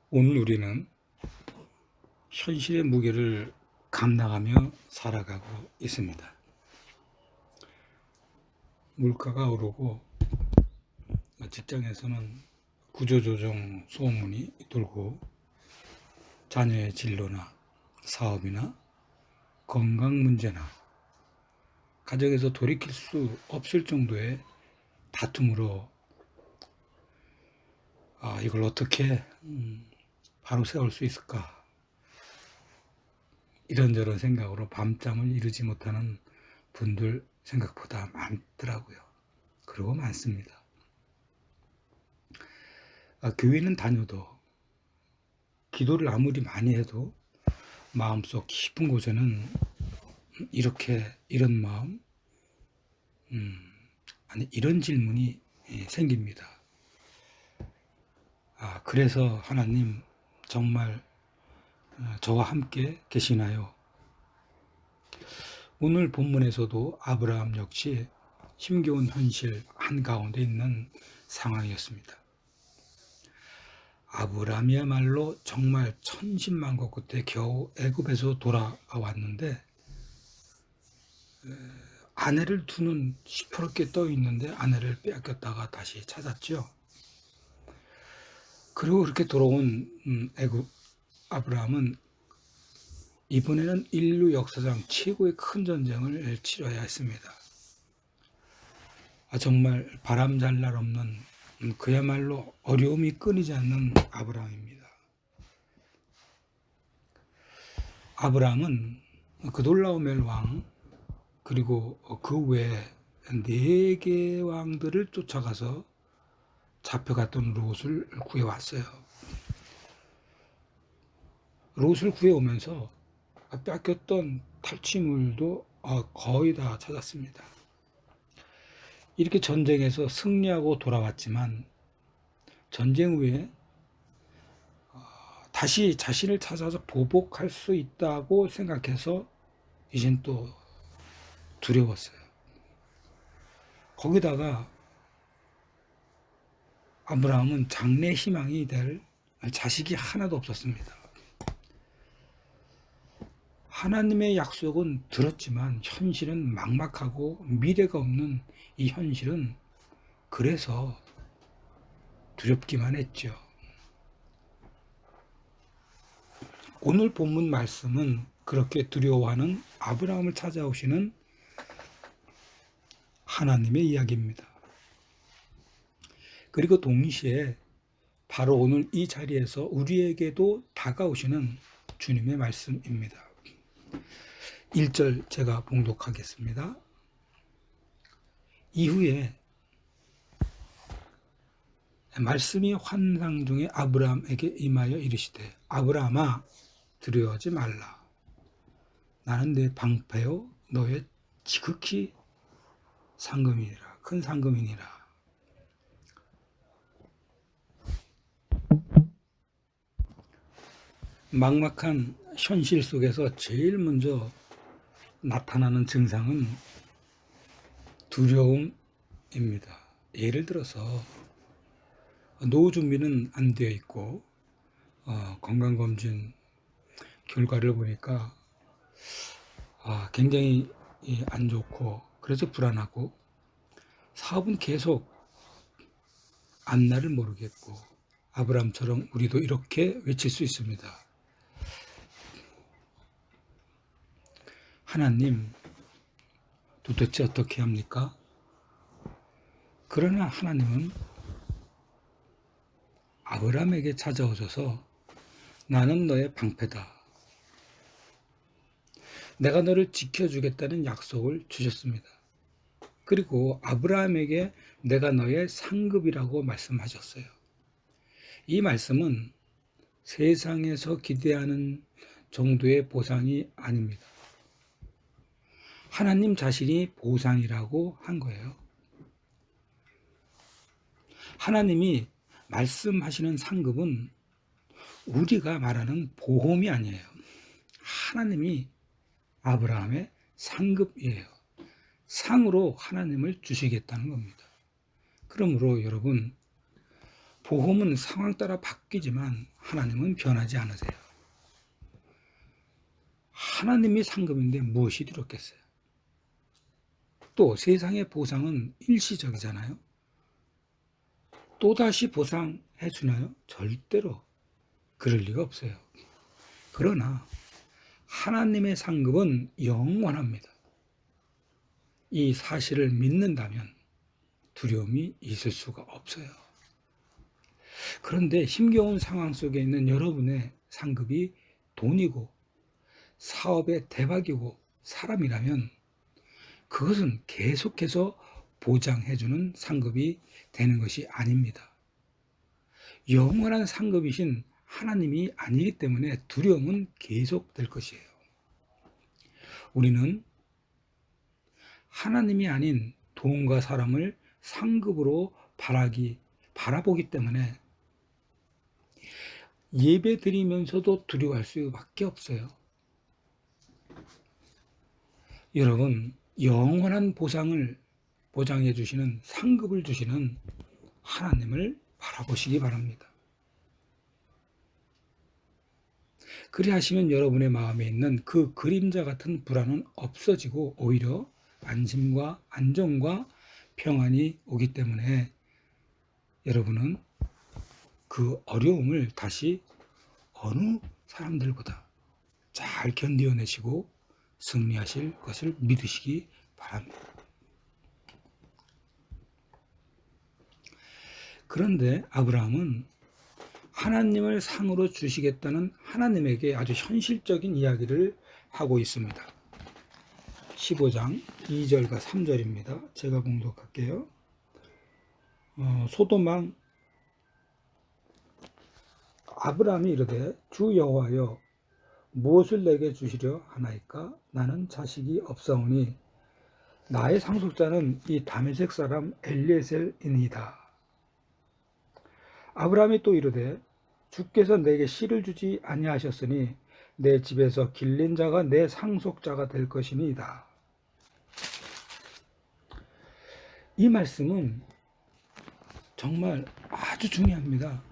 오늘 우리는 현실의 무게를 감당하며 살아가고 있습니다. 물가가 오르고 직장에서는 구조조정 소문이 돌고 자녀의 진로나 사업이나 건강 문제나 가정에서 돌이킬 수 없을 정도의 다툼으로 이걸 어떻게 바로 세울 수 있을까, 이런저런 생각으로 밤잠을 이루지 못하는 분들 생각보다 많더라고요. 그리고 많습니다. 교회는 다녀도 기도를 아무리 많이 해도 마음속 깊은 곳에는 이런 마음, 아니 이런 질문이 생깁니다. 그래서 하나님 정말 저와 함께 계시나요? 오늘 본문에서도 아브라함 역시 힘겨운 현실 한가운데 있는 상황이었습니다. 아브라함이야말로 정말 천신만고 끝에 겨우 애굽에서 돌아왔는데 아내를 두는 시퍼렇게 떠 있는데 아내를 빼앗겼다가 다시 찾았죠. 그리고 그렇게 돌아온 애굽 아브라함은 이번에는 인류 역사상 최고의 큰 전쟁을 치러야 했습니다. 정말 바람잘 날 없는 그야말로 어려움이 끊이지 않는 아브라함입니다. 아브라함은 그돌라오멜 왕 그리고 그 외에 4개 왕들을 쫓아가서 잡혀갔던 롯을 구해왔어요. 롯을 구해오면서 뺏겼던 탈취물도 거의 다 찾았습니다. 이렇게 전쟁에서 승리하고 돌아왔지만 전쟁 후에 다시 자신을 찾아서 보복할 수 있다고 생각해서 이젠 또 두려웠어요. 거기다가 아브라함은 장래 희망이 될 자식이 하나도 없었습니다. 하나님의 약속은 들었지만 현실은 막막하고 미래가 없는 이 현실은 그래서 두렵기만 했죠. 오늘 본문 말씀은 그렇게 두려워하는 아브라함을 찾아오시는 하나님의 이야기입니다. 그리고 동시에 바로 오늘 이 자리에서 우리에게도 다가오시는 주님의 말씀입니다. 1절 제가 봉독하겠습니다. 이후에 말씀이 환상 중에 아브라함에게 임하여 이르시되 아브라함아 두려워하지 말라. 나는 내 방패요 너의 지극히 상금이니라. 큰 상금이니라. 막막한 현실 속에서 제일 먼저 나타나는 증상은 두려움입니다. 예를 들어서 노후 준비는 안 되어 있고 건강검진 결과를 보니까 굉장히 안 좋고 그래서 불안하고 사업은 계속 앞날을 모르겠고 아브라함처럼 우리도 이렇게 외칠 수 있습니다. 하나님 도대체 어떻게 합니까? 그러나 하나님은 아브라함에게 찾아오셔서 나는 너의 방패다. 내가 너를 지켜주겠다는 약속을 주셨습니다. 그리고 아브라함에게 내가 너의 상급이라고 말씀하셨어요. 이 말씀은 세상에서 기대하는 정도의 보상이 아닙니다. 하나님 자신이 보상이라고 한 거예요. 하나님이 말씀하시는 상급은 우리가 말하는 보험이 아니에요. 하나님이 아브라함의 상급이에요. 상으로 하나님을 주시겠다는 겁니다. 그러므로 여러분, 보험은 상황 따라 바뀌지만 하나님은 변하지 않으세요. 하나님이 상급인데 무엇이 두렵겠어요? 또 세상의 보상은 일시적이잖아요. 또다시 보상해 주나요? 절대로 그럴 리가 없어요. 그러나 하나님의 상급은 영원합니다. 이 사실을 믿는다면 두려움이 있을 수가 없어요. 그런데 힘겨운 상황 속에 있는 여러분의 상급이 돈이고 사업의 대박이고 사람이라면 그것은 계속해서 보장해주는 상급이 되는 것이 아닙니다. 영원한 상급이신 하나님이 아니기 때문에 두려움은 계속될 것이에요. 우리는 하나님이 아닌 돈과 사람을 상급으로 바라보기 때문에 예배 드리면서도 두려워할 수밖에 없어요. 여러분, 영원한 보상을 보장해 주시는 상급을 주시는 하나님을 바라보시기 바랍니다. 그리하시면 여러분의 마음에 있는 그 그림자 같은 불안은 없어지고 오히려 안심과 안정과 평안이 오기 때문에 여러분은 그 어려움을 다시 어느 사람들보다 잘 견뎌내시고 승리하실 것을 믿으시기 바랍니다. 그런데 아브라함은 하나님을 상으로 주시겠다는 하나님에게 아주 현실적인 이야기를 하고 있습니다. 15장 2절과 3절입니다. 제가 봉독할게요. 소돔왕 아브라함이 이르되 주 여호와여 무엇을 내게 주시려 하나이까? 나는 자식이 없사오니 나의 상속자는 이 다메섹 사람 엘리에셀이니이다. 아브라함이 또 이르되 주께서 내게 씨를 주지 아니하셨으니 내 집에서 길린 자가 내 상속자가 될 것이니이다. 이 말씀은 정말 아주 중요합니다.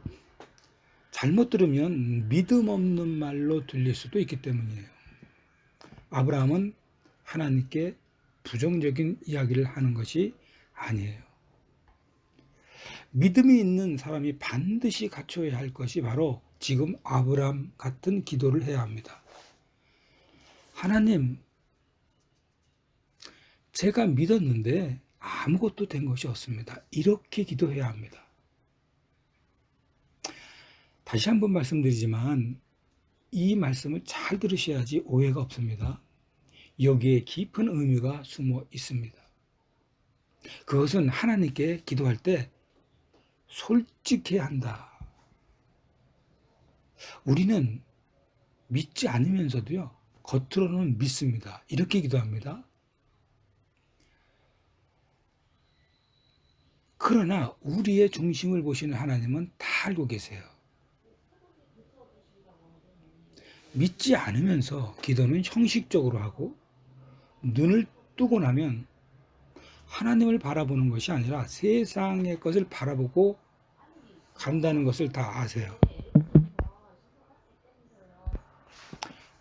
잘못 들으면 믿음 없는 말로 들릴 수도 있기 때문이에요. 아브라함은 하나님께 부정적인 이야기를 하는 것이 아니에요. 믿음이 있는 사람이 반드시 갖춰야 할 것이 바로 지금 아브라함 같은 기도를 해야 합니다. 하나님, 제가 믿었는데 아무것도 된 것이 없습니다. 이렇게 기도해야 합니다. 다시 한번 말씀드리지만 이 말씀을 잘 들으셔야지 오해가 없습니다. 여기에 깊은 의미가 숨어 있습니다. 그것은 하나님께 기도할 때 솔직해야 한다. 우리는 믿지 않으면서도요, 겉으로는 믿습니다. 이렇게 기도합니다. 그러나 우리의 중심을 보시는 하나님은 다 알고 계세요. 믿지 않으면서 기도는 형식적으로 하고 눈을 뜨고 나면 하나님을 바라보는 것이 아니라 세상의 것을 바라보고 간다는 것을 다 아세요.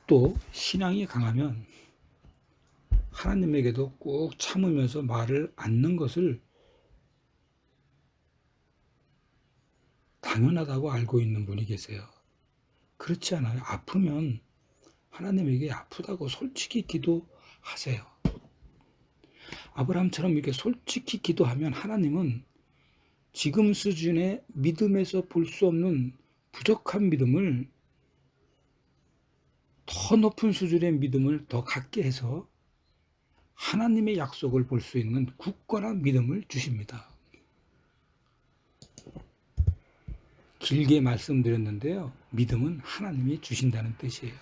또 신앙이 강하면 하나님에게도 꾹 참으면서 말을 않는 것을 당연하다고 알고 있는 분이 계세요. 그렇지 않아요? 아프면 하나님에게 아프다고 솔직히 기도하세요. 아브라함처럼 이렇게 솔직히 기도하면 하나님은 지금 수준의 믿음에서 볼 수 없는 부족한 믿음을 더 높은 수준의 믿음을 더 갖게 해서 하나님의 약속을 볼 수 있는 굳건한 믿음을 주십니다. 길게 말씀드렸는데요. 믿음은 하나님이 주신다는 뜻이에요.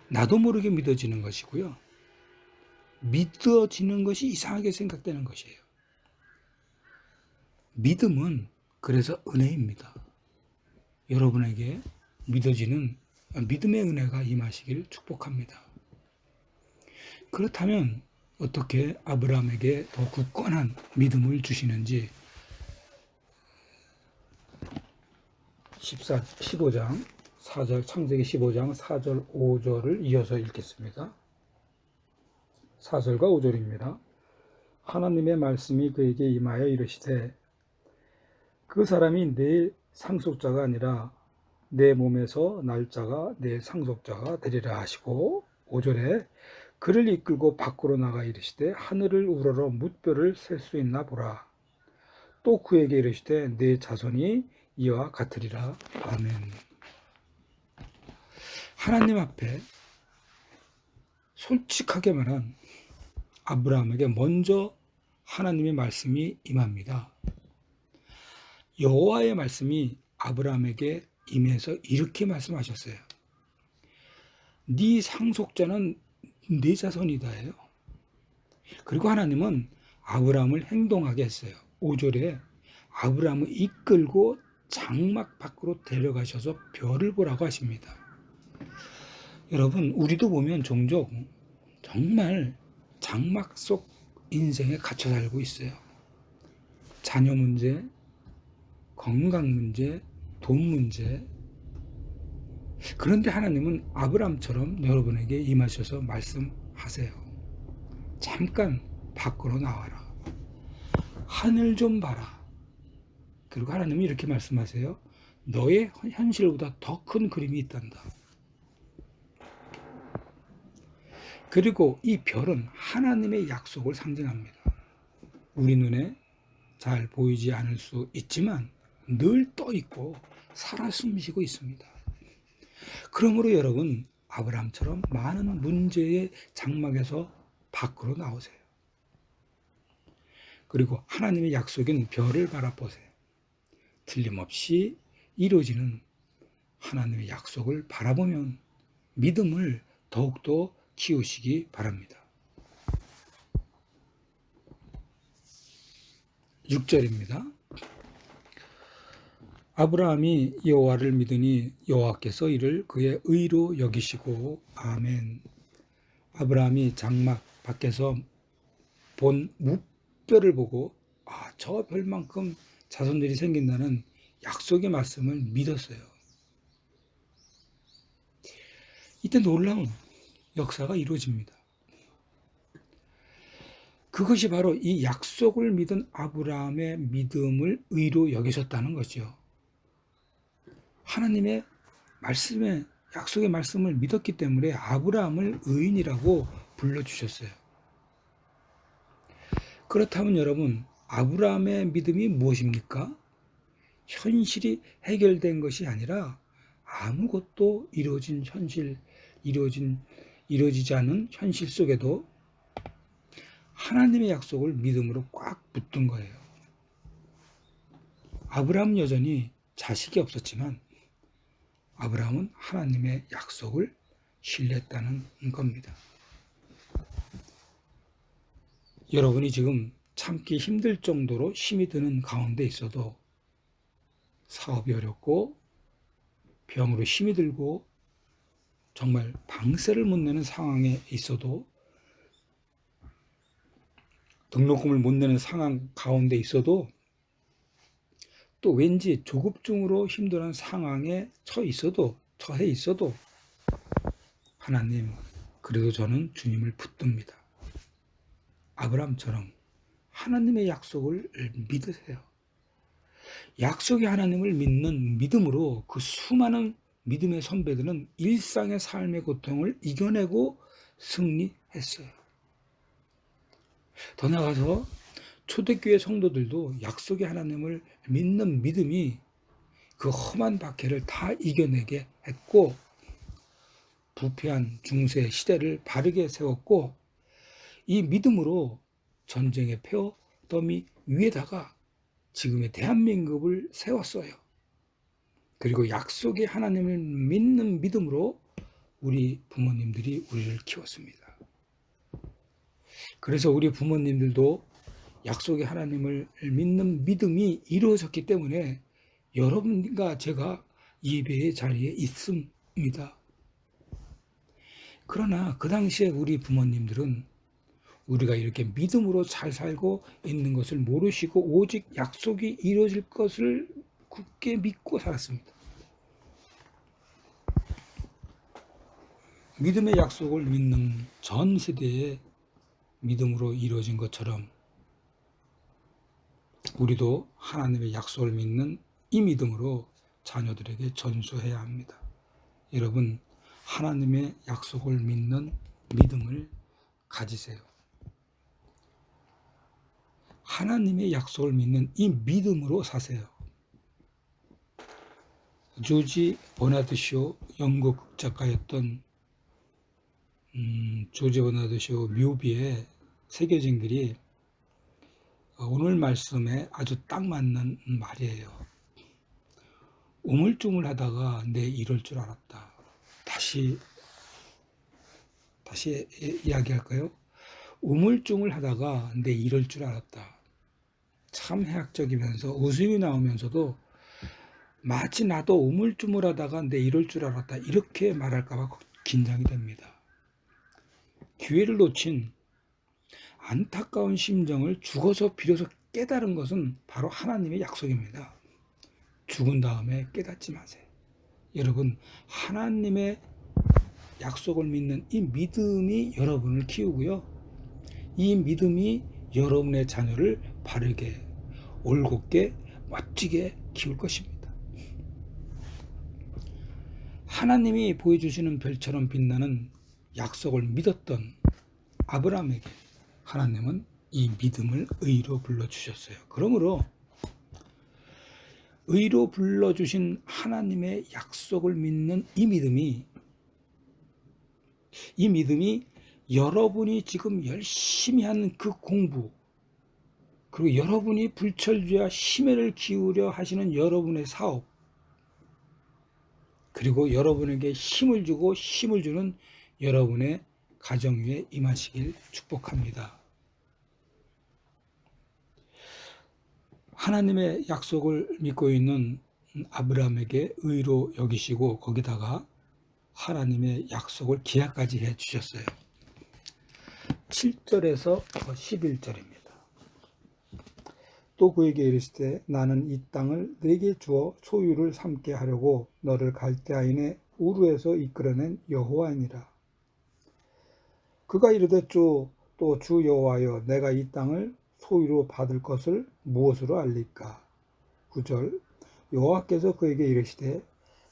나도 모르게 믿어지는 것이고요. 믿어지는 것이 이상하게 생각되는 것이에요. 믿음은 그래서 은혜입니다. 여러분에게 믿어지는 믿음의 은혜가 임하시길 축복합니다. 그렇다면 어떻게 아브라함에게 더 굳건한 믿음을 주시는지 15장 4절, 창세기 15장 4절 5절을 이어서 읽겠습니다. 4절과 5절입니다. 하나님의 말씀이 그에게 임하여 이르시되 그 사람이 내 상속자가 아니라 내 몸에서 날짜가 내 상속자가 되리라 하시고, 5절에 그를 이끌고 밖으로 나가 이르시되 하늘을 우러러 뭇별을 셀 수 있나 보라. 또 그에게 이르시되 내 자손이 이와 같으리라. 아멘. 하나님 앞에 솔직하게 말한 아브라함에게 먼저 하나님의 말씀이 임합니다. 여호와의 말씀이 아브라함에게 임해서 이렇게 말씀하셨어요. 네 상속자는 네 자손이다예요. 그리고 하나님은 아브라함을 행동하게 했어요. 5절에 아브라함을 이끌고 장막 밖으로 데려가셔서 별을 보라고 하십니다. 여러분, 우리도 보면 종종 정말 장막 속 인생에 갇혀 살고 있어요. 자녀 문제, 건강 문제, 돈 문제. 그런데 하나님은 아브라함처럼 여러분에게 임하셔서 말씀하세요. 잠깐 밖으로 나와라. 하늘 좀 봐라. 그리고 하나님이 이렇게 말씀하세요. 너의 현실보다 더 큰 그림이 있단다. 그리고 이 별은 하나님의 약속을 상징합니다. 우리 눈에 잘 보이지 않을 수 있지만 늘 떠 있고 살아 숨쉬고 있습니다. 그러므로 여러분, 아브라함처럼 많은 문제의 장막에서 밖으로 나오세요. 그리고 하나님의 약속인 별을 바라보세요. 틀림없이 이루어지는 하나님의 약속을 바라보면 믿음을 더욱더 키우시기 바랍니다. 6절입니다. 아브라함이 여호와를 믿으니 여호와께서 이를 그의 의로 여기시고. 아멘. 아브라함이 장막 밖에서 본 뭇별을 보고 저 별만큼 자손들이 생긴다는 약속의 말씀을 믿었어요. 이때 놀라운 역사가 이루어집니다. 그것이 바로 이 약속을 믿은 아브라함의 믿음을 의로 여기셨다는 거죠. 하나님의 말씀에, 약속의 말씀을 믿었기 때문에 아브라함을 의인이라고 불러주셨어요. 그렇다면 여러분, 아브라함의 믿음이 무엇입니까? 현실이 해결된 것이 아니라 아무것도 이루어지지 않은 현실 속에도 하나님의 약속을 믿음으로 꽉 붙든 거예요. 아브라함은 여전히 자식이 없었지만 아브라함은 하나님의 약속을 신뢰했다는 겁니다. 여러분이 지금 참기 힘들 정도로 힘이 드는 가운데 있어도, 사업이 어렵고 병으로 힘이 들고 정말 방세를 못 내는 상황에 있어도, 등록금을 못 내는 상황 가운데 있어도, 또 왠지 조급증으로 힘들어하는 상황에 처해 있어도 하나님, 그래도 저는 주님을 붙듭니다. 아브라함처럼 하나님의 약속을 믿으세요. 약속의 하나님을 믿는 믿음으로 그 수많은 믿음의 선배들은 일상의 삶의 고통을 이겨내고 승리했어요. 더 나아가서 초대교회 성도들도 약속의 하나님을 믿는 믿음이 그 험한 박해를 다 이겨내게 했고, 부패한 중세 시대를 바르게 세웠고, 이 믿음으로 전쟁의 표더미 위에다가 지금의 대한민국을 세웠어요. 그리고 약속의 하나님을 믿는 믿음으로 우리 부모님들이 우리를 키웠습니다. 그래서 우리 부모님들도 약속의 하나님을 믿는 믿음이 이루어졌기 때문에 여러분과 제가 예배의 자리에 있습니다. 그러나 그 당시에 우리 부모님들은 우리가 이렇게 믿음으로 잘 살고 있는 것을 모르시고 오직 약속이 이루어질 것을 굳게 믿고 살았습니다. 믿음의 약속을 믿는 전 세대의 믿음으로 이루어진 것처럼 우리도 하나님의 약속을 믿는 이 믿음으로 자녀들에게 전수해야 합니다. 여러분, 하나님의 약속을 믿는 믿음을 가지세요. 하나님의 약속을 믿는 이 믿음으로 사세요. 조지 버나드 쇼, 영국 극작가였던 조지 버나드 쇼 묘비의 새겨진 글이 오늘 말씀에 아주 딱 맞는 말이에요. 우물쭈물하다가 내 이럴 줄 알았다. 다시 이야기할까요? 우물쭈물하다가 내 이럴 줄 알았다. 참 해학적이면서 웃음이 나오면서도 마치 나도 우물쭈물하다가 내 이럴 줄 알았다. 이렇게 말할까봐 긴장이 됩니다. 기회를 놓친 안타까운 심정을 죽어서 비로소 깨달은 것은 바로 하나님의 약속입니다. 죽은 다음에 깨닫지 마세요. 여러분, 하나님의 약속을 믿는 이 믿음이 여러분을 키우고요. 이 믿음이 여러분의 자녀를 바르게, 올곧게, 멋지게 키울 것입니다. 하나님이 보여주시는 별처럼 빛나는 약속을 믿었던 아브라함에게 하나님은 이 믿음을 의로 불러주셨어요. 그러므로 의로 불러주신 하나님의 약속을 믿는 이 믿음이 여러분이 지금 열심히 하는 그 공부, 그리고 여러분이 불철주야 심혈을 기울여 하시는 여러분의 사업, 그리고 여러분에게 힘을 주고 힘을 주는 여러분의 가정 위에 임하시길 축복합니다. 하나님의 약속을 믿고 있는 아브라함에게 의로 여기시고 거기다가 하나님의 약속을 기약까지 해주셨어요. 7절에서 11절입니다. 또 그에게 이르시되 나는 이 땅을 네게 주어 소유를 삼게 하려고 너를 갈대아인의 우르에서 이끌어낸 여호와이니라. 그가 이르되 또 주 여호와여 내가 이 땅을 소유로 받을 것을 무엇으로 알리까? 9절 여호와께서 그에게 이르시되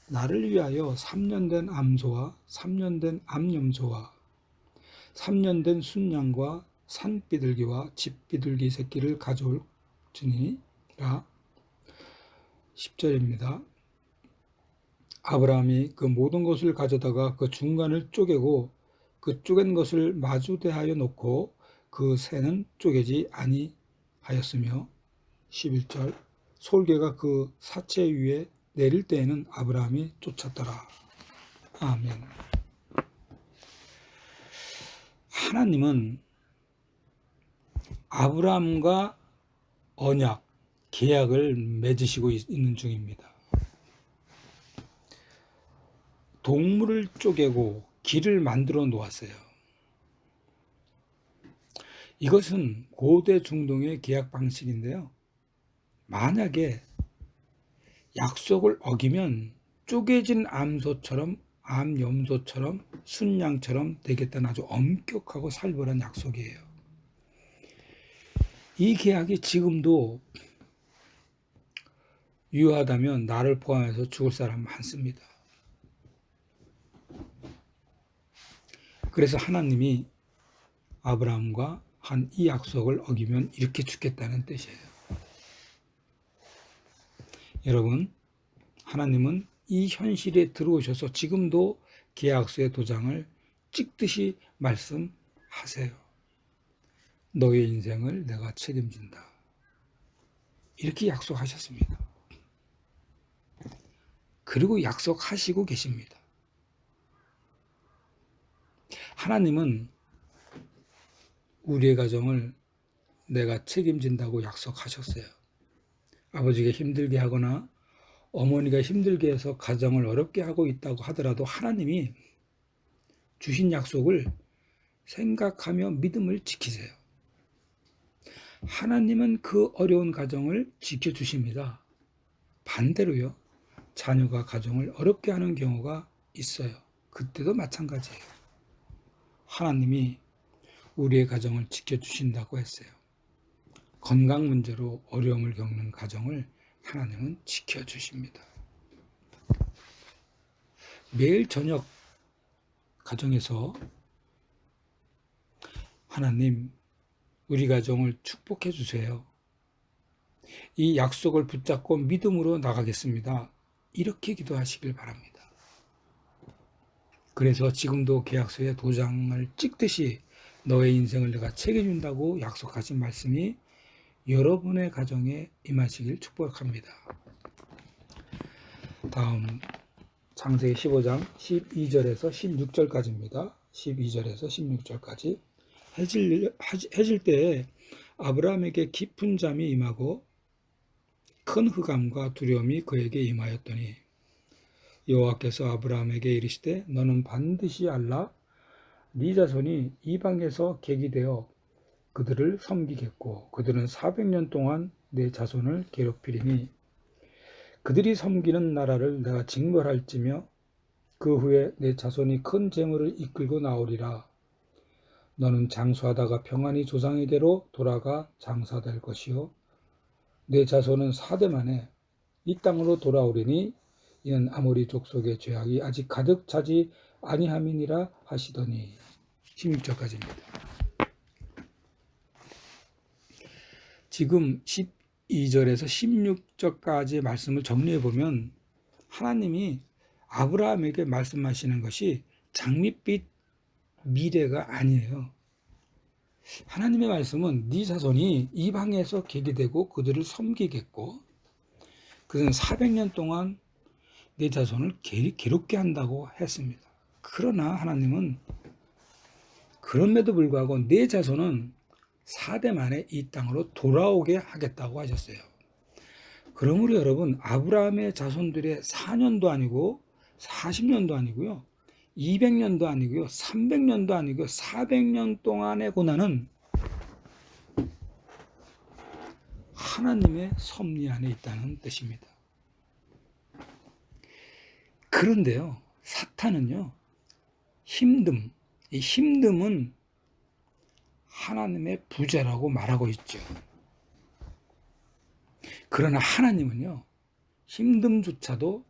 나를 위하여 3년 된 암소와 3년 된 암염소와 3년 된 순양과 산비둘기와 집비둘기 새끼를 가져올지니라. 10절입니다. 아브라함이 그 모든 것을 가져다가 그 중간을 쪼개고 그 쪼갠 것을 마주대하여 놓고 그 새는 쪼개지 아니하였으며 11절 솔개가 그 사체 위에 내릴 때에는 아브라함이 쫓았더라. 아멘. 하나님은 아브라함과 언약, 계약을 맺으시고 있는 중입니다. 동물을 쪼개고 길을 만들어 놓았어요. 이것은 고대 중동의 계약 방식인데요. 만약에 약속을 어기면 쪼개진 암소처럼 암염소처럼 순양처럼 되겠다는 아주 엄격하고 살벌한 약속이에요. 이 계약이 지금도 유효하다면 나를 포함해서 죽을 사람 많습니다. 그래서 하나님이 아브라함과 한 이 약속을 어기면 이렇게 죽겠다는 뜻이에요. 여러분, 하나님은 이 현실에 들어오셔서 지금도 계약서의 도장을 찍듯이 말씀하세요. 너의 인생을 내가 책임진다. 이렇게 약속하셨습니다. 그리고 약속하시고 계십니다. 하나님은 우리의 가정을 내가 책임진다고 약속하셨어요. 아버지가 힘들게 하거나 어머니가 힘들게 해서 가정을 어렵게 하고 있다고 하더라도 하나님이 주신 약속을 생각하며 믿음을 지키세요. 하나님은 그 어려운 가정을 지켜주십니다. 반대로요, 자녀가 가정을 어렵게 하는 경우가 있어요. 그때도 마찬가지예요. 하나님이 우리의 가정을 지켜주신다고 했어요. 건강 문제로 어려움을 겪는 가정을 하나님은 지켜주십니다. 매일 저녁 가정에서 하나님, 우리 가정을 축복해 주세요. 이 약속을 붙잡고 믿음으로 나가겠습니다. 이렇게 기도하시길 바랍니다. 그래서 지금도 계약서에 도장을 찍듯이 너의 인생을 내가 책임진다고 약속하신 말씀이 여러분의 가정에 임하시길 축복합니다. 다음 창세기 15장 12절에서 16절까지입니다. 12절에서 16절까지. 해질 때에 아브라함에게 깊은 잠이 임하고 큰 흑암과 두려움이 그에게 임하였더니 여호와께서 아브라함에게 이르시되 너는 반드시 알라 네 자손이 이방에서 객이되어 그들을 섬기겠고 그들은 400년 동안 내 자손을 괴롭히리니 그들이 섬기는 나라를 내가 징벌할지며 그 후에 내 자손이 큰 재물을 이끌고 나오리라. 너는 장수하다가 평안히 조상의대로 돌아가 장사될 것이요 내 자손은 4대 만에 이 땅으로 돌아오리니 이는 아모리 족속의 죄악이 아직 가득 차지 아니함이니라 하시더니 16절까지입니다. 지금 12절에서 16절까지 말씀을 정리해 보면 하나님이 아브라함에게 말씀하시는 것이 장밋빛 미래가 아니에요. 하나님의 말씀은 네 자손이 이방에서 객이 되고 그들을 섬기겠고 그들은 400년 동안 내 자손을 괴롭게 한다고 했습니다. 그러나 하나님은 그럼에도 불구하고 내 자손은 4대 만에 이 땅으로 돌아오게 하겠다고 하셨어요. 그러므로 여러분 아브라함의 자손들의 4년도 아니고 40년도 아니고요 200년도 아니고요 300년도 아니고요 400년 동안의 고난은 하나님의 섭리 안에 있다는 뜻입니다. 그런데요 사탄은요 이 힘듦은 하나님의 부재라고 말하고 있죠. 그러나 하나님은요 힘듦조차도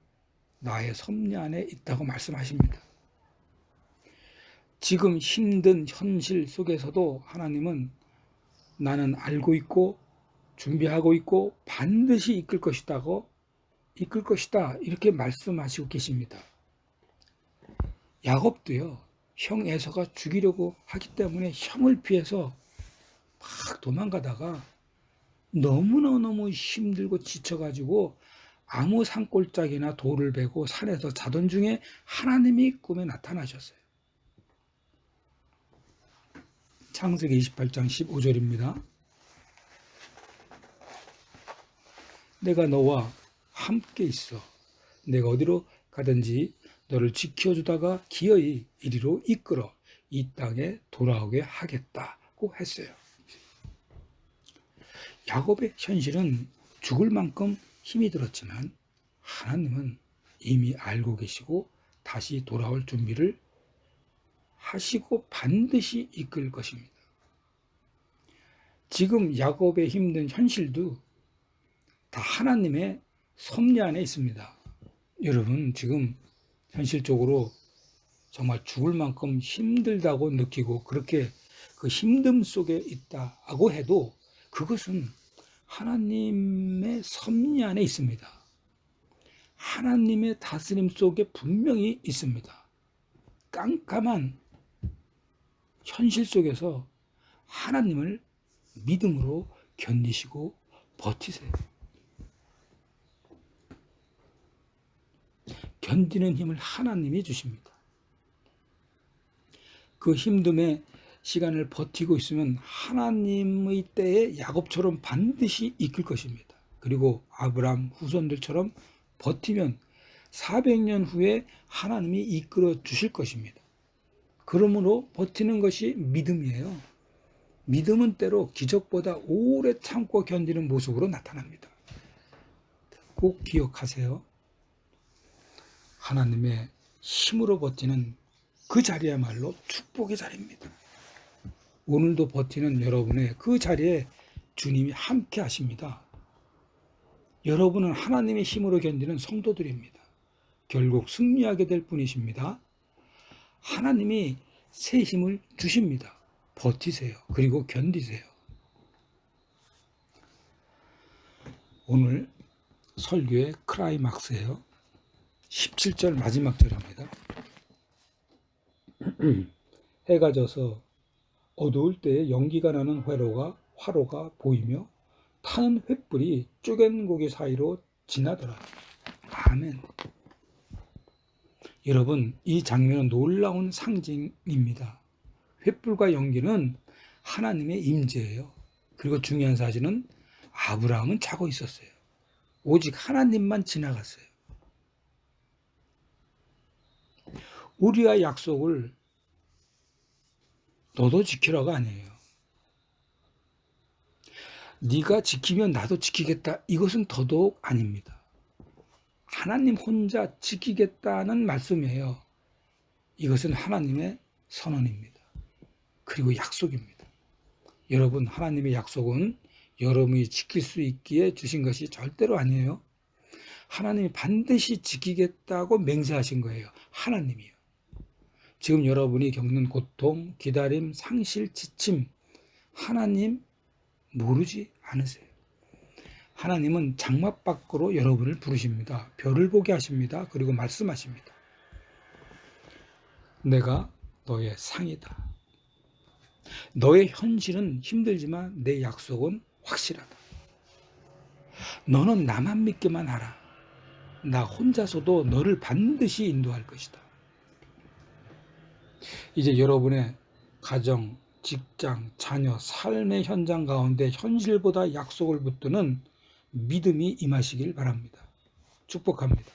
나의 섭리 안에 있다고 말씀하십니다. 지금 힘든 현실 속에서도 하나님은 나는 알고 있고 준비하고 있고 반드시 이끌 것이다 이렇게 말씀하시고 계십니다. 야곱도요 형 에서가 죽이려고 하기 때문에 형을 피해서 막 도망가다가 너무 힘들고 지쳐가지고 아무 산골짜기나 돌을 베고 산에서 자던 중에 하나님이 꿈에 나타나셨어요. 창세기 28장 15절입니다. 내가 너와 함께 있어 내가 어디로 가든지 너를 지켜주다가 기어이 이리로 이끌어 이 땅에 돌아오게 하겠다고 했어요. 야곱의 현실은 죽을 만큼 힘이 들었지만 하나님은 이미 알고 계시고 다시 돌아올 준비를 하시고 반드시 이끌 것입니다. 지금 야곱의 힘든 현실도 다 하나님의 섭리 안에 있습니다. 여러분 지금 현실적으로 정말 죽을 만큼 힘들다고 느끼고 그렇게 그 힘듦 속에 있다고 해도 그것은 하나님의 섭리 안에 있습니다. 하나님의 다스림 속에 분명히 있습니다. 깜깜한 현실 속에서 하나님을 믿음으로 견디시고 버티세요. 견디는 힘을 하나님이 주십니다. 그 힘듦의 시간을 버티고 있으면 하나님의 때에 야곱처럼 반드시 이끌 것입니다. 그리고 아브라함 후손들처럼 버티면 400년 후에 하나님이 이끌어 주실 것입니다. 그러므로 버티는 것이 믿음이에요. 믿음은 때로 기적보다 오래 참고 견디는 모습으로 나타납니다. 꼭 기억하세요. 하나님의 힘으로 버티는 그 자리야말로 축복의 자리입니다. 오늘도 버티는 여러분의 그 자리에 주님이 함께 하십니다. 여러분은 하나님의 힘으로 견디는 성도들입니다. 결국 승리하게 될 뿐이십니다. 하나님이 새 힘을 주십니다. 버티세요. 그리고 견디세요. 오늘 설교의 클라이막스예요. 17절 마지막 절입니다. 해가 져서 어두울 때에 연기가 나는 화로가 보이며 타는 횃불이 쪼갠 고기 사이로 지나더라. 아멘. 여러분, 이 장면은 놀라운 상징입니다. 횃불과 연기는 하나님의 임재예요. 그리고 중요한 사실은 아브라함은 자고 있었어요. 오직 하나님만 지나갔어요. 우리와 약속을 너도 지키라가 아니에요. 네가 지키면 나도 지키겠다. 이것은 더더욱 아닙니다. 하나님 혼자 지키겠다는 말씀이에요. 이것은 하나님의 선언입니다. 그리고 약속입니다. 여러분, 하나님의 약속은 여러분이 지킬 수 있기에 주신 것이 절대로 아니에요. 하나님이 반드시 지키겠다고 맹세하신 거예요. 하나님이요. 지금 여러분이 겪는 고통, 기다림, 상실, 지침, 하나님 모르지 않으세요. 하나님은 장막 밖으로 여러분을 부르십니다. 별을 보게 하십니다. 그리고 말씀하십니다. 내가 너의 상이다. 너의 현실은 힘들지만 내 약속은 확실하다. 너는 나만 믿기만 하라. 나 혼자서도 너를 반드시 인도할 것이다. 이제 여러분의 가정, 직장, 자녀, 삶의 현장 가운데 현실보다 약속을 붙드는 믿음이 임하시길 바랍니다. 축복합니다.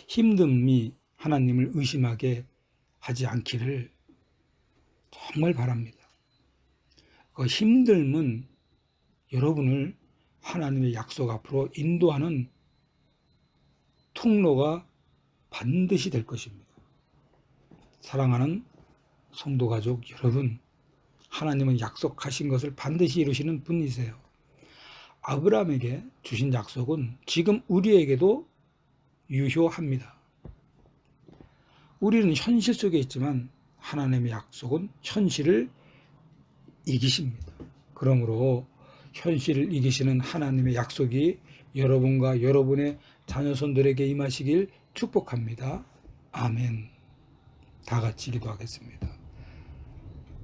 힘듦이 하나님을 의심하게 하지 않기를 정말 바랍니다. 그 힘듦은 여러분을 하나님의 약속 앞으로 인도하는 통로가 반드시 될 것입니다. 사랑하는 성도 가족 여러분, 하나님은 약속하신 것을 반드시 이루시는 분이세요. 아브라함에게 주신 약속은 지금 우리에게도 유효합니다. 우리는 현실 속에 있지만 하나님의 약속은 현실을 이기십니다. 그러므로 현실을 이기시는 하나님의 약속이 여러분과 여러분의 자녀손들에게 임하시길 축복합니다. 아멘. 다 같이 기도하겠습니다.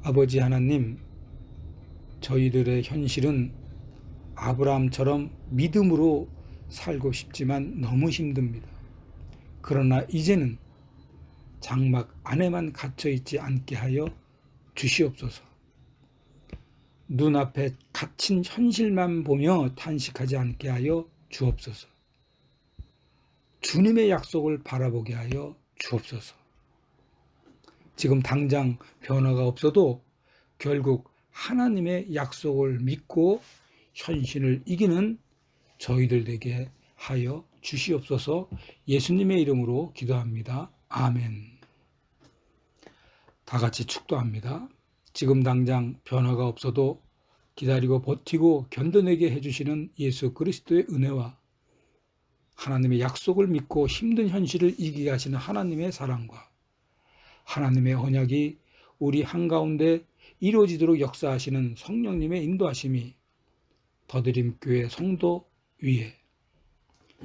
아버지 하나님, 저희들의 현실은 아브라함처럼 믿음으로 살고 싶지만 너무 힘듭니다. 그러나 이제는 장막 안에만 갇혀 있지 않게 하여 주시옵소서. 눈앞에 갇힌 현실만 보며 탄식하지 않게 하여 주옵소서. 주님의 약속을 바라보게 하여 주옵소서. 지금 당장 변화가 없어도 결국 하나님의 약속을 믿고 현실을 이기는 저희들 되게 하여 주시옵소서. 예수님의 이름으로 기도합니다. 아멘. 다 같이 축도합니다. 지금 당장 변화가 없어도 기다리고 버티고 견뎌내게 해주시는 예수 그리스도의 은혜와 하나님의 약속을 믿고 힘든 현실을 이기게 하시는 하나님의 사랑과 하나님의 언약이 우리 한가운데 이루어지도록 역사하시는 성령님의 인도하심이 더드림교회 성도 위에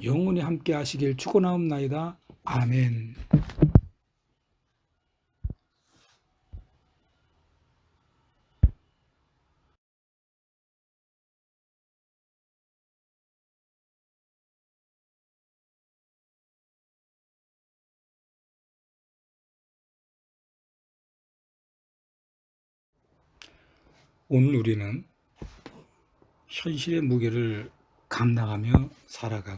영원히 함께 하시길 축원하옵나이다. 아멘. 오늘 우리는 현실의 무게를 감당하며 살아가고